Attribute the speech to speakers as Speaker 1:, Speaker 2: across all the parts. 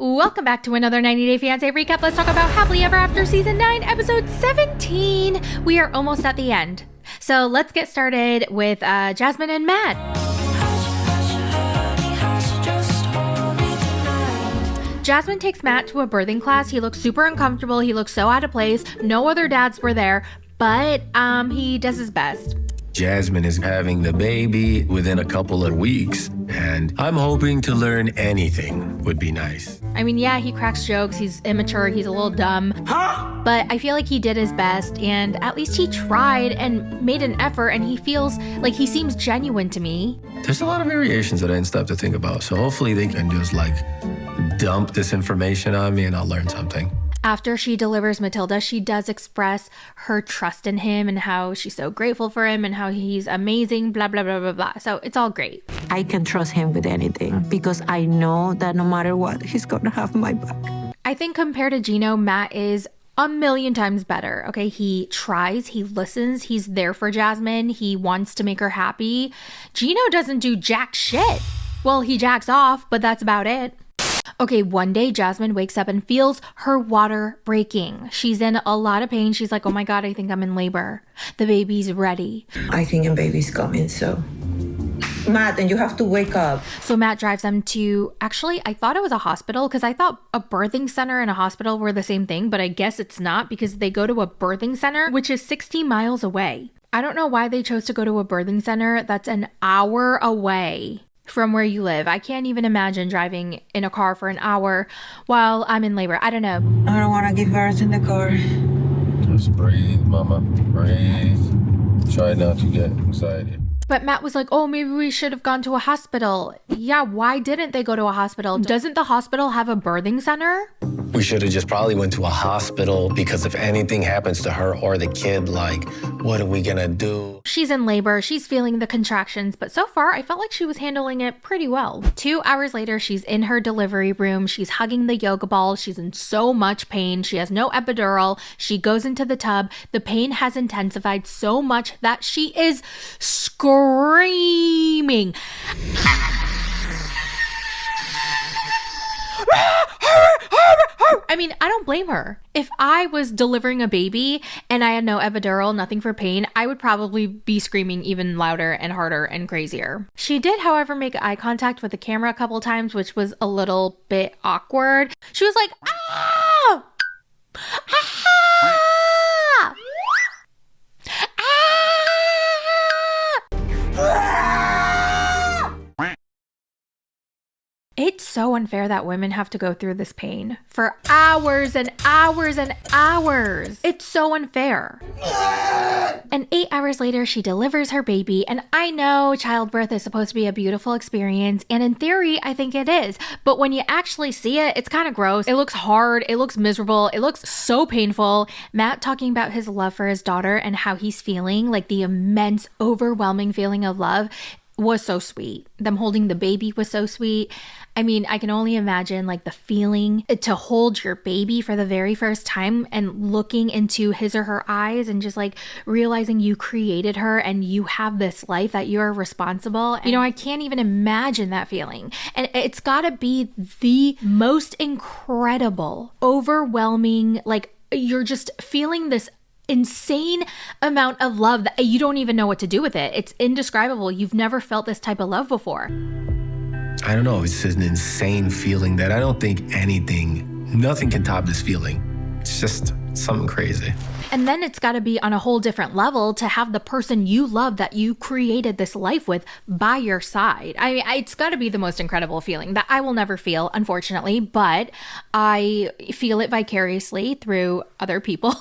Speaker 1: Welcome back to another 90 Day Fiancé recap. Let's talk about Happily Ever After Season 9, Episode 17. We are almost at the end. So let's get started with Jasmine and Matt. Jasmine takes Matt to a birthing class. He looks super uncomfortable. He looks so out of place. No other dads were there, but he does his best.
Speaker 2: Jasmine is having the baby within a couple of weeks, and I'm hoping to learn anything would be nice.
Speaker 1: I mean, yeah, he cracks jokes. He's immature. He's a little dumb. But I feel like he did his best, and at least he tried and made an effort, and he feels like he seems genuine to me.
Speaker 2: There's a lot of variations that I didn't stop to think about, so hopefully they can just dump this information on me and I'll learn something.
Speaker 1: After she delivers Matilda, she does express her trust in him and how she's so grateful for him and how he's amazing, blah, blah, blah, blah, blah. So it's all great.
Speaker 3: I can trust him with anything because I know that no matter what, he's gonna have my back.
Speaker 1: I think compared to GINO, Matt is a million times better. Okay, he tries, he listens, he's there for Jasmine, he wants to make her happy. GINO doesn't do jack shit. Well, he jacks off, but that's about it. Okay, one day Jasmine wakes up and feels her water breaking. She's in a lot of pain. She's like, oh my God, I think I'm in labor. The baby's ready.
Speaker 3: I think a baby's coming, so. Matt, and you have to wake up.
Speaker 1: So Matt drives them to, actually, I thought it was a hospital because I thought a birthing center and a hospital were the same thing, but I guess it's not because they go to a birthing center, which is 60 miles away. I don't know why they chose to go to a birthing center that's an hour away from where you live. I can't even imagine driving in a car for an hour while I'm in labor. I don't know.
Speaker 3: I don't want to give birth in the car.
Speaker 2: Just breathe, mama, breathe. Try not to get anxiety.
Speaker 1: But Matt was like, oh, maybe we should have gone to a hospital. Yeah, why didn't they go to a hospital? Doesn't the hospital have a birthing center?
Speaker 2: We should have just probably went to a hospital because if anything happens to her or the kid, what are we gonna do?
Speaker 1: She's in labor, she's feeling the contractions, but so far I felt like she was handling it pretty well. 2 hours later, she's in her delivery room, she's hugging the yoga ball, she's in so much pain, she has no epidural, she goes into the tub, the pain has intensified so much that she is screaming. I mean, I don't blame her. If I was delivering a baby and I had no epidural, nothing for pain, I would probably be screaming even louder and harder and crazier. She did, however, make eye contact with the camera a couple times, which was a little bit awkward. She was like, ah! Ah! It's so unfair that women have to go through this pain for hours and hours and hours. It's so unfair. And 8 hours later, she delivers her baby. And I know childbirth is supposed to be a beautiful experience. And in theory, I think it is. But when you actually see it, it's kind of gross. It looks hard. It looks miserable. It looks so painful. Matt talking about his love for his daughter and how he's feeling, like the immense, overwhelming feeling of love, was so sweet. Them holding the baby was so sweet. I mean, I can only imagine the feeling to hold your baby for the very first time and looking into his or her eyes and just realizing you created her and you have this life that you're responsible. And, I can't even imagine that feeling. And it's gotta be the most incredible, overwhelming, you're just feeling this insane amount of love that you don't even know what to do with it. It's indescribable. You've never felt this type of love before.
Speaker 2: I don't know, it's an insane feeling that I don't think nothing can top this feeling. It's just something crazy.
Speaker 1: And then it's got to be on a whole different level to have the person you love that you created this life with by your side. It's got to be the most incredible feeling that I will never feel, unfortunately, but I feel it vicariously through other people.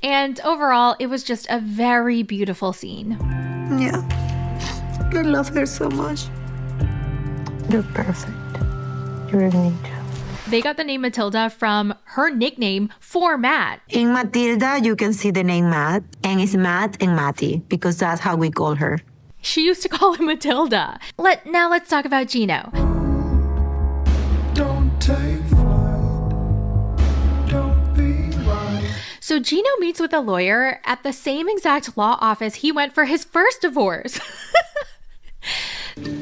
Speaker 1: And overall, it was just a very beautiful scene.
Speaker 3: Yeah, I love her so much. You're perfect. You're an angel.
Speaker 1: They got the name Matilda from her nickname for Matt.
Speaker 3: In Matilda, you can see the name Matt, and it's Matt and Matty, because that's how we call her.
Speaker 1: She used to call him Matilda. Now let's talk about GINO.
Speaker 4: Don't take flight. Don't be right.
Speaker 1: So GINO meets with a lawyer at the same exact law office he went for his first divorce.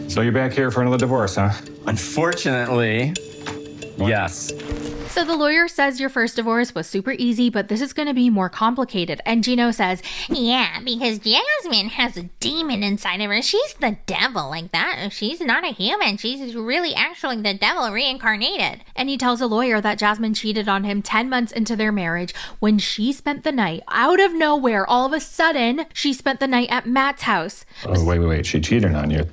Speaker 5: So you're back here for another divorce, huh?
Speaker 6: Unfortunately,
Speaker 5: Yes.
Speaker 1: So the lawyer says your first divorce was super easy, but this is going to be more complicated. And GINO says,
Speaker 6: Yeah, because Jasmine has a demon inside of her. She's the devil like that. She's not a human. She's really actually the devil reincarnated.
Speaker 1: and he tells a lawyer that Jasmine cheated on him 10 months into their marriage when she spent the night out of nowhere. All of a sudden, she spent the night at Matt's house.
Speaker 5: Oh, wait. She cheated on you.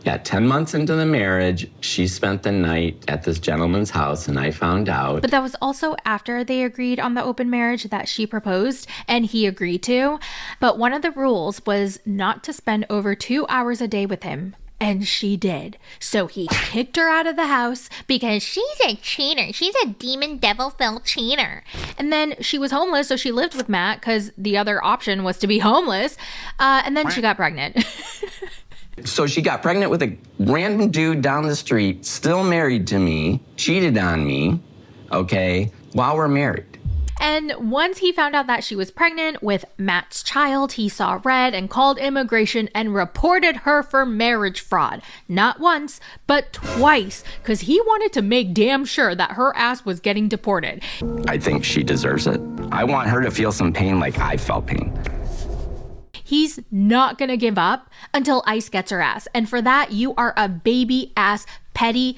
Speaker 7: Yeah, 10 months into the marriage, she spent the night at this gentleman's house, and I found out.
Speaker 1: But that was also after they agreed on the open marriage that she proposed and he agreed to. But one of the rules was not to spend over 2 hours a day with him. And she did. So he kicked her out of the house because
Speaker 6: She's a cheater. She's a demon devil-filled cheater.
Speaker 1: and then she was homeless, so she lived with Matt because the other option was to be homeless. And then she got pregnant.
Speaker 7: So she got pregnant with a random dude down the street, still married to me, cheated on me, okay, while we're married.
Speaker 1: And once he found out that she was pregnant with Matt's child, he saw red and called immigration and reported her for marriage fraud. Not once, but twice, because he wanted to make damn sure that her ass was getting deported.
Speaker 7: I think she deserves it. I want her to feel some pain like I felt pain.
Speaker 1: He's not gonna give up until ICE gets her ass. And for that, you are a baby ass petty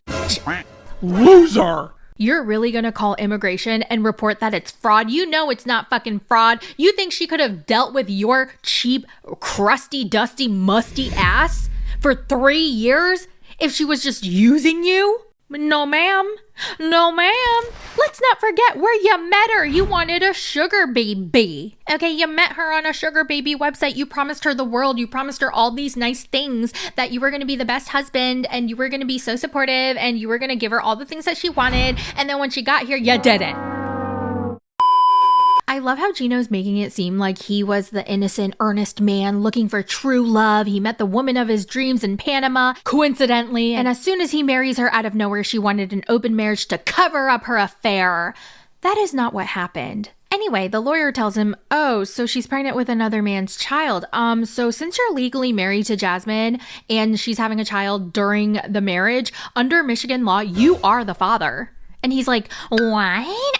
Speaker 5: Loser!
Speaker 1: You're really gonna call immigration and report that it's fraud? You know it's not fucking fraud. You think she could have dealt with your cheap, crusty, dusty, musty ass for 3 years if she was just using you? No, ma'am. No, ma'am. Let's not forget where you met her. You wanted a sugar baby. Okay, you met her on a sugar baby website. You promised her the world. You promised her all these nice things, that you were going to be the best husband and you were going to be so supportive and you were going to give her all the things that she wanted. And then when she got here, you didn't. I love how GINO's making it seem like he was the innocent, earnest man looking for true love. He met the woman of his dreams in Panama, coincidentally, and as soon as he marries her out of nowhere, she wanted an open marriage to cover up her affair. That is not what happened. Anyway, the lawyer tells him, oh, so she's pregnant with another man's child. So since you're legally married to Jasmine and she's having a child during the marriage, under Michigan law, you are the father. And he's like,
Speaker 6: What?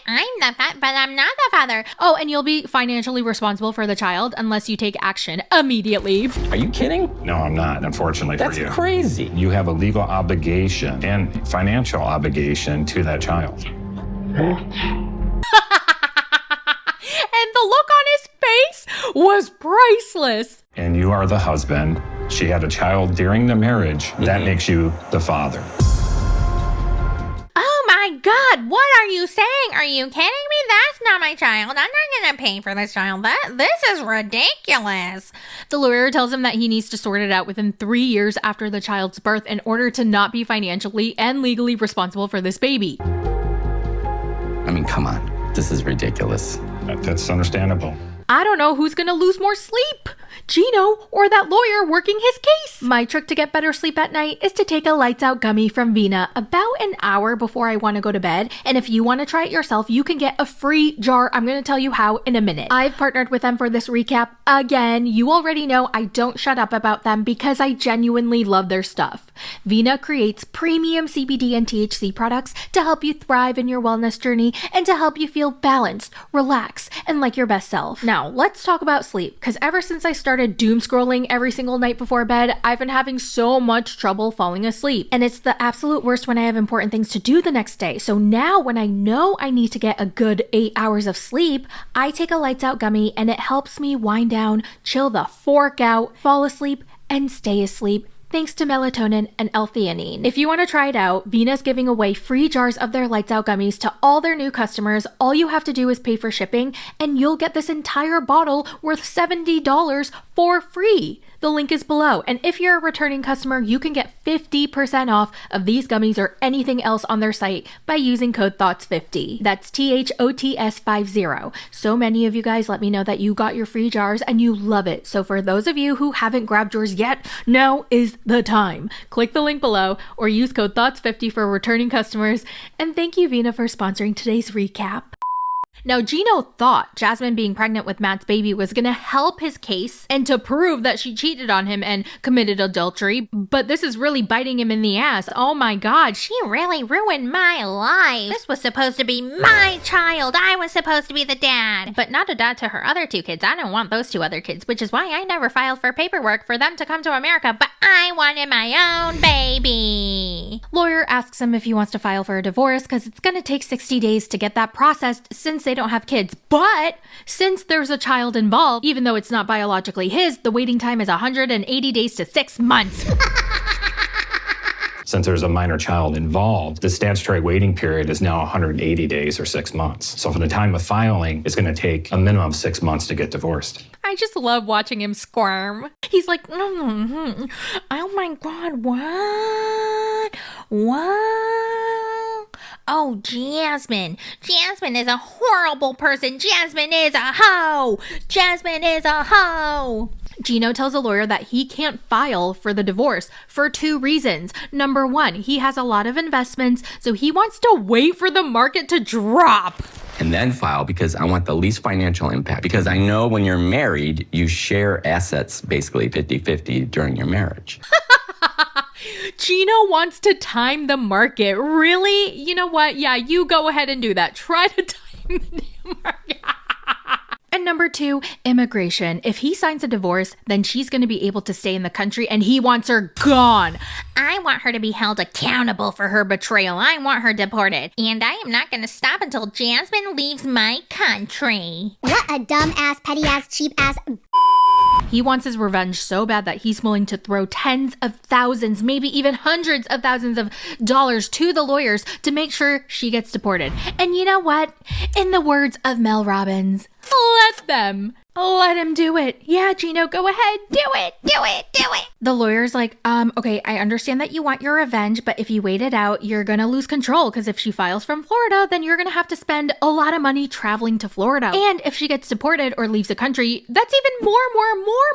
Speaker 6: I'm the father, but I'm not the father.
Speaker 1: oh, and you'll be financially responsible for the child unless you take action immediately.
Speaker 7: Are you kidding?
Speaker 5: No, I'm not, unfortunately
Speaker 7: That's
Speaker 5: for you.
Speaker 7: crazy.
Speaker 5: You have a legal obligation and financial obligation to that child.
Speaker 1: And the look on his face was priceless.
Speaker 5: And you are the husband. She had a child during the marriage. That makes you the father.
Speaker 6: Oh my God, what are you saying? Are you kidding me? That's not my child. I'm not gonna pay for this child. This is ridiculous.
Speaker 1: The lawyer tells him that he needs to sort it out within 3 years after the child's birth in order to not be financially and legally responsible for this baby.
Speaker 7: I mean, come on. This is ridiculous.
Speaker 5: That's understandable.
Speaker 1: I don't know who's gonna lose more sleep, GINO or that lawyer working his case. My trick to get better sleep at night is to take a lights out gummy from Vina about an hour before I want to go to bed. And if you want to try it yourself, you can get a free jar. I'm going to tell you how in a minute. I've partnered with them for this recap again. You already know I don't shut up about them because I genuinely love their stuff. Vina creates premium CBD and THC products to help you thrive in your wellness journey and to help you feel balanced, relaxed, and like your best self. Now, let's talk about sleep, because ever since I started doom scrolling every single night before bed, I've been having so much trouble falling asleep. And it's the absolute worst when I have important things to do the next day. So now when I know I need to get a good 8 hours of sleep, I take a lights out gummy and it helps me wind down, chill the fork out, fall asleep, and stay asleep, thanks to melatonin and L-theanine. If you want to try it out, Vina's giving away free jars of their Lights Out gummies to all their new customers. All you have to do is pay for shipping, and you'll get this entire bottle worth $70 for free. The link is below, and if you're a returning customer, you can get 50% off of these gummies or anything else on their site by using code THOTS50. That's THOTS50. So many of you guys let me know that you got your free jars and you love it. So for those of you who haven't grabbed yours yet, now is the time. Click the link below or use code THOTS50 for returning customers. And thank you, Vina, for sponsoring today's recap. Now, Gino thought Jasmine being pregnant with Matt's baby was going to help his case and to prove that she cheated on him and committed adultery, but this is really biting him in the ass. Oh my God,
Speaker 6: She really ruined my life. This was supposed to be my child. I was supposed to be the dad. But not a dad to her other 2 kids. I don't want those 2 other kids, which is why I never filed for paperwork for them to come to America, but I wanted my own baby.
Speaker 1: Lawyer asks him if he wants to file for a divorce because it's going to take 60 days to get that processed since they don't have kids. But since there's a child involved, even though it's not biologically his, the waiting time is 180 days to 6 months.
Speaker 5: Since there's a minor child involved, the statutory waiting period is now 180 days or 6 months. So from the time of filing, it's going to take a minimum of 6 months to get divorced.
Speaker 1: I just love watching him squirm. He's like, oh my God, what?
Speaker 6: What? Oh, Jasmine. Jasmine is a horrible person. Jasmine is a hoe. Jasmine is a hoe.
Speaker 1: Gino tells a lawyer that he can't file for the divorce for 2 reasons. Number 1, he has a lot of investments, so he wants to wait for the market to drop.
Speaker 7: And then file because I want the least financial impact. Because I know when you're married, you share assets basically 50-50 during your marriage.
Speaker 1: Gino wants to time the market. Really? You know what? Yeah, you go ahead and do that. Try to time the market. And number 2, immigration. If he signs a divorce, then she's going to be able to stay in the country and he wants her gone.
Speaker 6: I want her to be held accountable for her betrayal. I want her deported. And I am not going to stop until Jasmine leaves my country.
Speaker 8: What a dumb-ass, petty-ass, cheap-ass...
Speaker 1: He wants his revenge so bad that he's willing to throw tens of thousands, maybe even hundreds of thousands of dollars to the lawyers to make sure she gets deported. And you know what? In the words of Mel Robbins, let them. Let him do it. Yeah, Gino, go ahead.
Speaker 6: Do it, do it, do it.
Speaker 1: The lawyer's like, okay, I understand that you want your revenge, but if you wait it out, you're gonna lose control because if she files from Florida, then you're gonna have to spend a lot of money traveling to Florida. And if she gets deported or leaves the country, that's even more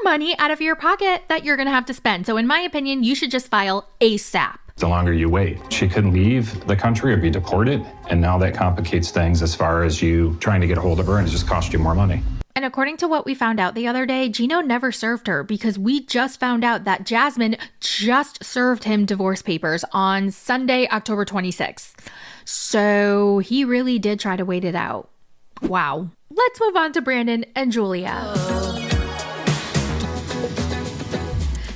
Speaker 1: money out of your pocket that you're gonna have to spend. So in my opinion, you should just file ASAP.
Speaker 5: The longer you wait, she could leave the country or be deported. And now that complicates things as far as you trying to get a hold of her and it just costs you more money.
Speaker 1: And according to what we found out the other day, Gino never served her because we just found out that Jasmine just served him divorce papers on Sunday, October 26th. So he really did try to wait it out. Wow. Let's move on to Brandon and Julia.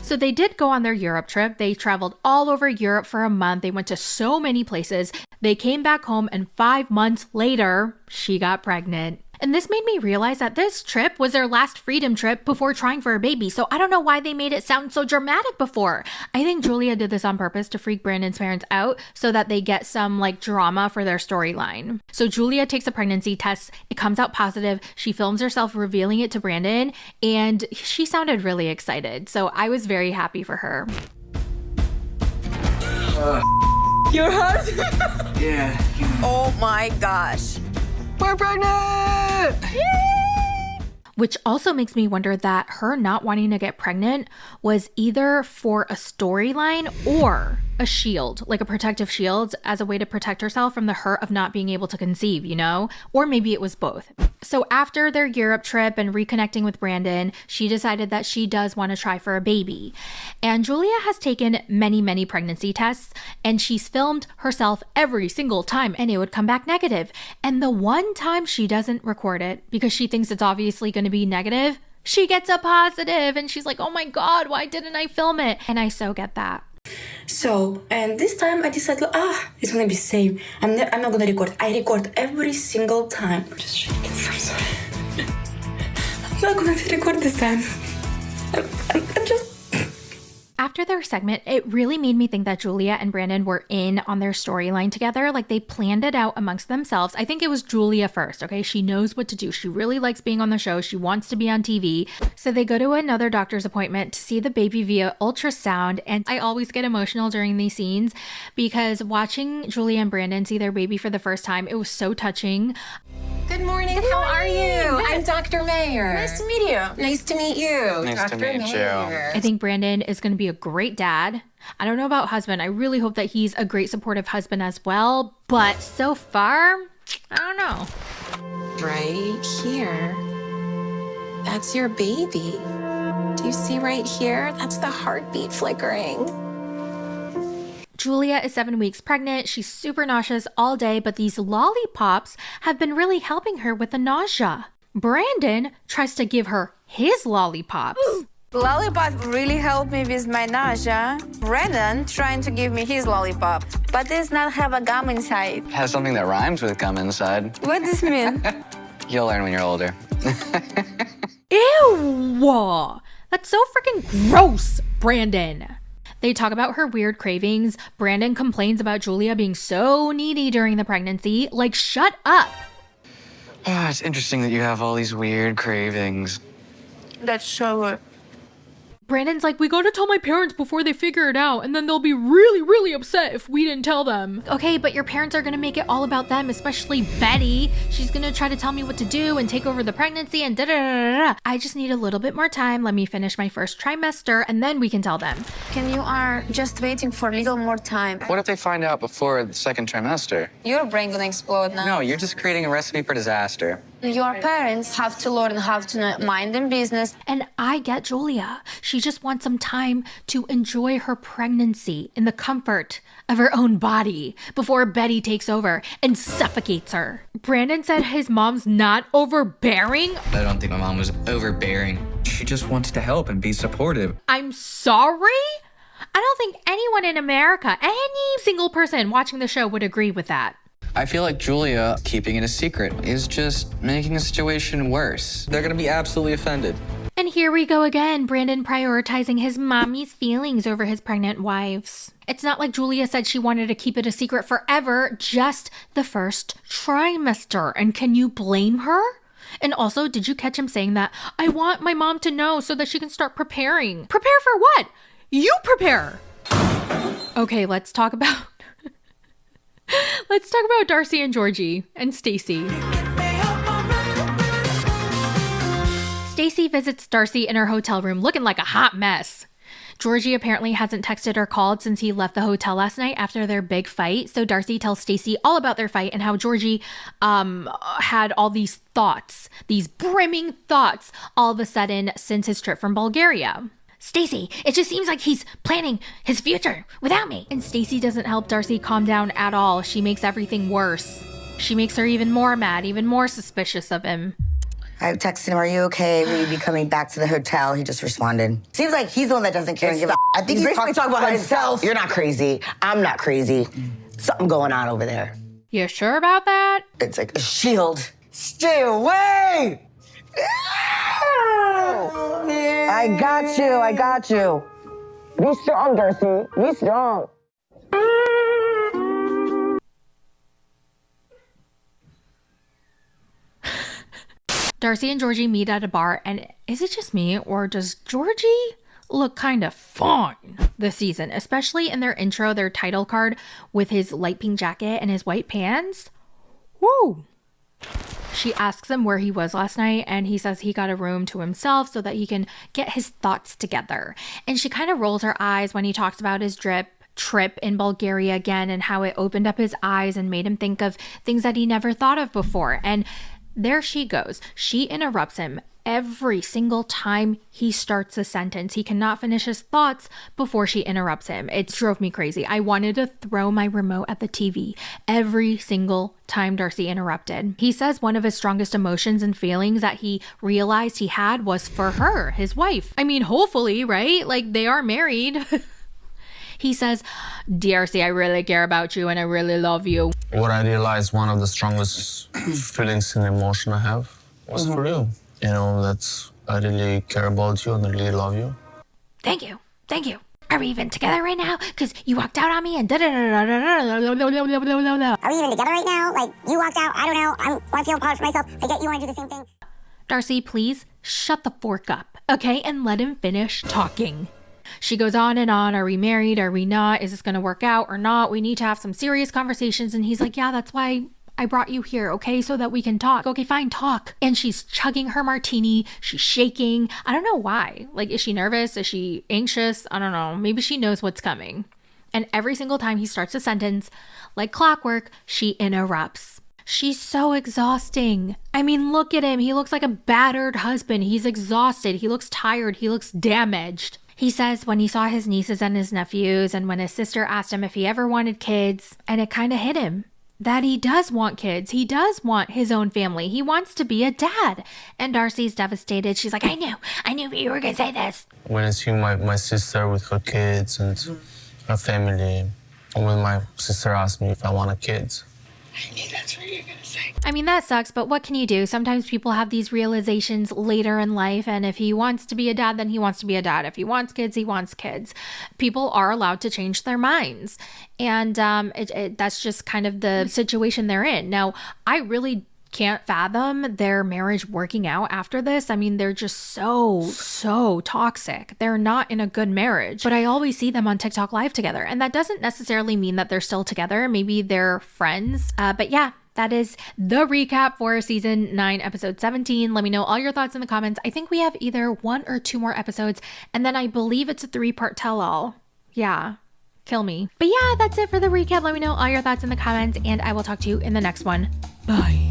Speaker 1: So they did go on their Europe trip. They traveled all over Europe for a month. They went to so many places. They came back home and 5 months later, she got pregnant. And this made me realize that this trip was their last freedom trip before trying for a baby. So I don't know why they made it sound so dramatic before. I think Julia did this on purpose to freak Brandon's parents out so that they get some like drama for their storyline. So Julia takes a pregnancy test. It comes out positive. She films herself revealing it to Brandon and she sounded really excited. So I was very happy for her.
Speaker 3: Your husband?
Speaker 9: Yeah.
Speaker 3: Oh my gosh. We're pregnant!
Speaker 1: Which also makes me wonder that her not wanting to get pregnant was either for a storyline or a shield, like a protective shield as a way to protect herself from the hurt of not being able to conceive, you know? Or maybe it was both. So after their Europe trip and reconnecting with Brandon, she decided that she does want to try for a baby. And Julia has taken many pregnancy tests and she's filmed herself every single time and it would come back negative. And the one time she doesn't record it because she thinks it's obviously going to be negative, she gets a positive and she's like, oh my God, why didn't I film it? And I so get that.
Speaker 10: So, and this time I decided, it's gonna be safe. I'm not gonna record. I record every single time. I'm just shaking. I'm sorry. I'm not gonna record this time. I'm just...
Speaker 1: After their segment, it really made me think that Julia and Brandon were in on their storyline together. Like they planned it out amongst themselves. I think it was Julia first, okay? She knows what to do. She really likes being on the show. She wants to be on TV. So they go to another doctor's appointment to see the baby via ultrasound. And I always get emotional during these scenes because watching Julia and Brandon see their baby for the first time, it was so touching.
Speaker 3: Good morning. How are you? I'm Dr. Mayer.
Speaker 10: Nice to meet you.
Speaker 3: Nice to meet you.
Speaker 7: Nice to meet you.
Speaker 1: I think Brandon is going to be a great dad. I don't know about husband. I really hope that he's a great supportive husband as well. But so far, I don't know.
Speaker 9: right here. That's your baby. Do you see right here? That's the heartbeat flickering.
Speaker 1: Julia is 7 weeks pregnant. She's super nauseous all day, but these lollipops have been really helping her with the nausea. Brandon tries to give her his lollipops.
Speaker 11: Lollipop really helped me with my nausea. Brandon trying to give me his lollipop, but does not have a gum inside.
Speaker 12: Has something that rhymes with gum inside.
Speaker 11: What does this mean?
Speaker 12: You'll learn when you're older.
Speaker 1: Ew! That's so freaking gross, Brandon. They talk about her weird cravings. Brandon complains about Julia being so needy during the pregnancy. Like, shut up.
Speaker 12: It's interesting that you have all these weird cravings.
Speaker 11: That's so
Speaker 1: Brandon's like, we gotta tell my parents before they figure it out, and then they'll be really, really upset if we didn't tell them. Okay, but your parents are gonna make it all about them, especially Betty. She's gonna try to tell me what to do and take over the pregnancy and da-da-da-da-da. I just need a little bit more time. Let me finish my first trimester, and then we can tell them.
Speaker 11: Can you are just waiting for a little more time?
Speaker 12: What if they find out before the second trimester?
Speaker 11: Your brain gonna explode now.
Speaker 12: No, you're just creating a recipe for disaster.
Speaker 11: Your parents have to learn how to mind their business.
Speaker 1: And I get Julia. She just wants some time to enjoy her pregnancy in the comfort of her own body before Betty takes over and suffocates her. Brandon said his mom's not overbearing.
Speaker 13: I don't think my mom was overbearing. She just wants to help and be supportive.
Speaker 1: I'm sorry? I don't think anyone in America, any single person watching the show would agree with that.
Speaker 13: I feel like Julia keeping it a secret is just making the situation worse. They're gonna be absolutely offended.
Speaker 1: And here we go again, Brandon prioritizing his mommy's feelings over his pregnant wife's. It's not like Julia said she wanted to keep it a secret forever, just the first trimester. And can you blame her? And also, did you catch him saying that? I want my mom to know so that she can start preparing. Prepare for what? You prepare. Okay, let's talk about Darcey and Georgie and Stacy. Stacy visits Darcey in her hotel room looking like a hot mess. Georgie apparently hasn't texted or called since he left the hotel last night after their big fight. So Darcey tells Stacy all about their fight and how Georgie had all these thoughts, these brimming thoughts all of a sudden since his trip from Bulgaria.
Speaker 6: Stacy, it just seems like he's planning his future without me.
Speaker 1: And Stacy doesn't help Darcey calm down at all. She makes everything worse. She makes her even more mad, even more suspicious of him.
Speaker 14: I texted him, are you okay? Will you be coming back to the hotel? He just responded. Seems like he's the one that doesn't care and give a. I think he's basically talking about himself. You're not crazy. I'm not crazy. Something going on over there.
Speaker 1: You sure about that?
Speaker 14: It's like a shield. Stay away! I got you. Be strong, Darcey. Be strong.
Speaker 1: Darcey and Georgie meet at a bar, and is it just me, or does Georgie look kind of fine this season? Especially in their intro, their title card with his light pink jacket and his white pants. Woo! She asks him where he was last night, and he says he got a room to himself so that he can get his thoughts together. And she kind of rolls her eyes when he talks about his trip in Bulgaria again and how it opened up his eyes and made him think of things that he never thought of before. And there she goes. She interrupts him every single time he starts a sentence. He cannot finish his thoughts before she interrupts him. It drove me crazy. I wanted to throw my remote at the TV every single time Darcey interrupted. He says one of his strongest emotions and feelings that he realized he had was for her, his wife. I mean, hopefully, right? Like, they are married. He says, Darcey, I really care about you and I really love you.
Speaker 15: What I realized, one of the strongest feelings and emotion I have was for you. You know, that's, I really care about you and I really love you.
Speaker 6: Thank you. Are we even together right now? Because you walked out on me and da-da-da-da-da-da-da-da-da-da-da-da.
Speaker 8: Are we even together right now? Like, you walked out, I don't know, I want to feel proud for myself. I get you want to do the same thing.
Speaker 1: Darcey, please shut the fork up, okay? And let him finish talking. She goes on and on. Are we married? Are we not? Is this going to work out or not? We need to have some serious conversations. And he's like, yeah, that's why I brought you here, okay? So that we can talk. Okay, fine, talk. And she's chugging her martini. She's shaking. I don't know why. Like, is she nervous? Is she anxious? I don't know. Maybe she knows what's coming. And every single time he starts a sentence, like clockwork, she interrupts. She's so exhausting. I mean, look at him. He looks like a battered husband. He's exhausted. He looks tired. He looks damaged. He says when he saw his nieces and his nephews and when his sister asked him if he ever wanted kids, and it kind of hit him that he does want kids. He does want his own family. He wants to be a dad. And Darcey's devastated. She's like, I knew you were going to say this.
Speaker 15: When I see my sister with her kids and her family, and when my sister asked me if I wanted kids, I knew that's what you're going to say.
Speaker 1: I mean, that sucks, but what can you do? Sometimes people have these realizations later in life, and if he wants to be a dad, then he wants to be a dad. If he wants kids, he wants kids. People are allowed to change their minds, and that's just kind of the situation they're in. Now, I really can't fathom their marriage working out after this. I mean, they're just so toxic. They're not in a good marriage, but I always see them on TikTok live together, and that doesn't necessarily mean that they're still together. Maybe they're friends, but yeah. That is the recap for season 9, episode 17. Let me know all your thoughts in the comments. I think we have either 1 or 2 more episodes, and then I believe it's a 3-part tell-all. Yeah, kill me. But yeah, that's it for the recap. Let me know all your thoughts in the comments, and I will talk to you in the next one. Bye.